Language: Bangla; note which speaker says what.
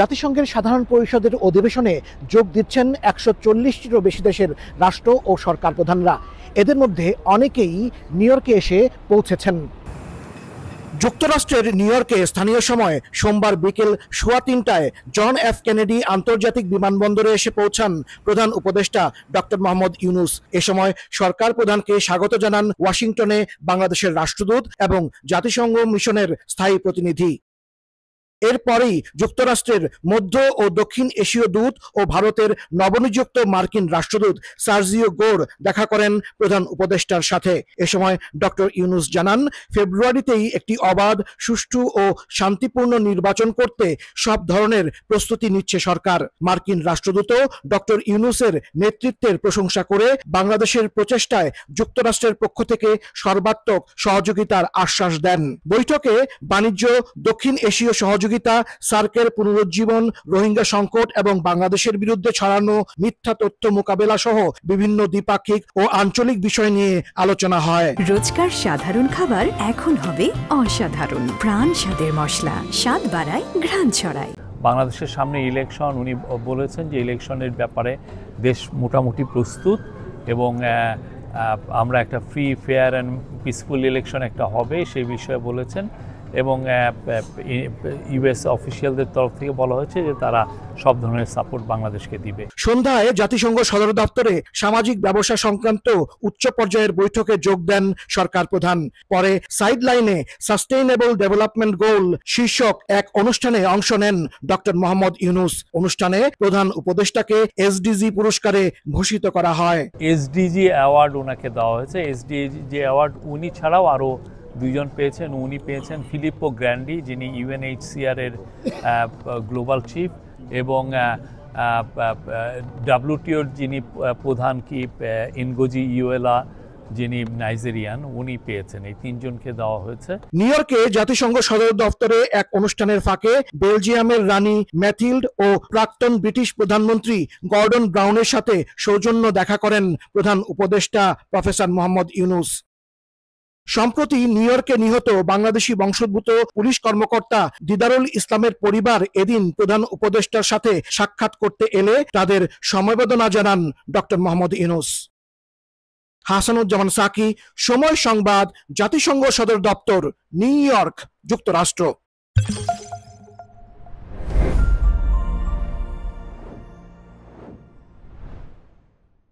Speaker 1: জাতিসংঘের সাধারণ পরিষদের অধিবেশনে যোগ দিচ্ছেন ১৪০টিরও বেশি দেশের রাষ্ট্র ও সরকার প্রধানরা। এদের মধ্যে অনেকেই নিউ ইয়র্কে এসে পৌঁছেছেন। যুক্তরাষ্ট্রের নিউ ইয়র্কে স্থানীয় সময় সোমবার বিকেল ৩:১৫টায় জন এফ কেনেডি আন্তর্জাতিক বিমানবন্দরে এসে পৌঁছান প্রধান উপদেষ্টা ডক্টর মোহাম্মদ ইউনূস। এ সময় সরকার প্রধানকে স্বাগত জানান ওয়াশিংটনে বাংলাদেশের রাষ্ট্রদূত এবং জাতিসংঘ মিশনের স্থায়ী প্রতিনিধি। এরপরেই যুক্তরাষ্ট্রের মধ্য ও দক্ষিণ এশীয় দূত ও ভারতের নবনিযুক্ত মার্কিন রাষ্ট্রদূত সার্জিও গোর দেখা করেন প্রধান উপদেষ্টার সাথে। এ সময় ডক্টর ইউনূস জানান, ফেব্রুয়ারিতেই একটি অবাধ, সুষ্ঠু ও শান্তিপূর্ণ নির্বাচন করতে সব ধরনের প্রস্তুতি নিচ্ছে সরকার। মার্কিন রাষ্ট্রদূতও ডক্টর ইউনূসের নেতৃত্বের প্রশংসা করে বাংলাদেশের প্রচেষ্টায় যুক্তরাষ্ট্রের পক্ষ থেকে সর্বাত্মক সহযোগিতার আশ্বাস দেন। বৈঠকে বাণিজ্য, দক্ষিণ এশীয় সহযোগিতা, সার্কের পুনরুজ্জীবন, রোহিঙ্গা সংকট এবং বাংলাদেশের বিরুদ্ধে ছড়ানো মিথ্যা তথ্য মোকাবেলা সহ বিভিন্ন দ্বিপাক্ষিক ও আঞ্চলিক বিষয় নিয়ে আলোচনা হয়।
Speaker 2: রোজকার সাধারণ খাবার এখন হবে অসাধারণ। প্রাণ স্বাদের মশলা, স্বাদ বাড়ায়, ঘ্রাণ ছড়ায়।
Speaker 3: বাংলাদেশের সামনে ইলেকশন, উনি বলেছেন যে ইলেকশনের ব্যাপারে দেশ মোটামুটি প্রস্তুত এবং আমরা একটা free, fair and peaceful election একটা হবে সেই বিষয়ে বলেছেন এবং ইউএস অফিসিয়ালদের তরফ থেকে বলা হয়েছে যে তারা সব ধরনের সাপোর্ট বাংলাদেশকে দিবে।
Speaker 1: সন্ধ্যায় জাতিসংঘ সদর দপ্তরে সামাজিক ব্যবসা সংক্রান্ত উচ্চ পর্যায়ের বৈঠকে যোগ দেন সরকার প্রধান। পরে সাইডলাইনে সাস্টেইনেবল ডেভেলপমেন্ট গোল শীর্ষক এক অনুষ্ঠানে অংশ নেন ডক্টর মোহাম্মদ ইউনূস। অনুষ্ঠানে প্রধান উপদেষ্টাকে এসডিজি পুরস্কারে ভূষিত করা হয়।
Speaker 3: এসডিজি অ্যাওয়ার্ড ওনাকে দেওয়া হয়েছে। এসডিজি অ্যাওয়ার্ড উনি ছাড়াও আরও দুইজন পেয়েছেন। উনি পেয়েছেন ফিলিপো গ্র্যান্ডি, যিনি ইউএনএইচসিআর এর গ্লোবাল চিফ, এবং ডাব্লিউটিওর যিনি প্রধান ইনগোজি ইউয়েলা, যিনি নাইজেরিয়ান, উনি পেয়েছেন। এই তিনজনকে দেওয়া হয়েছে।
Speaker 1: নিউ ইয়র্কে জাতিসংঘ সদর দপ্তরে এক অনুষ্ঠানের ফাঁকে বেলজিয়ামের রানী ম্যাথিল্ড ও প্রাক্তন ব্রিটিশ প্রধানমন্ত্রী গর্ডন ব্রাউনের সাথে সৌজন্য দেখা করেন প্রধান উপদেষ্টা প্রফেসর মোহাম্মদ ইউনূস। সম্প্রতি নিউ ইয়র্কে নিহত বাংলাদেশি বংশোদ্ভূত পুলিশ কর্মকর্তা দিদারুল ইসলামের পরিবার এদিন প্রধান উপদেষ্টার সাথে সাক্ষাৎ করতে এলে তাদের সমবেদনা জানান ডক্টর মোহাম্মদ ইউনূস। হাসানুজ্জামান সাকি, সময় সংবাদ, জাতিসংঘ সদর দপ্তর, নিউ ইয়র্ক, যুক্তরাষ্ট্র।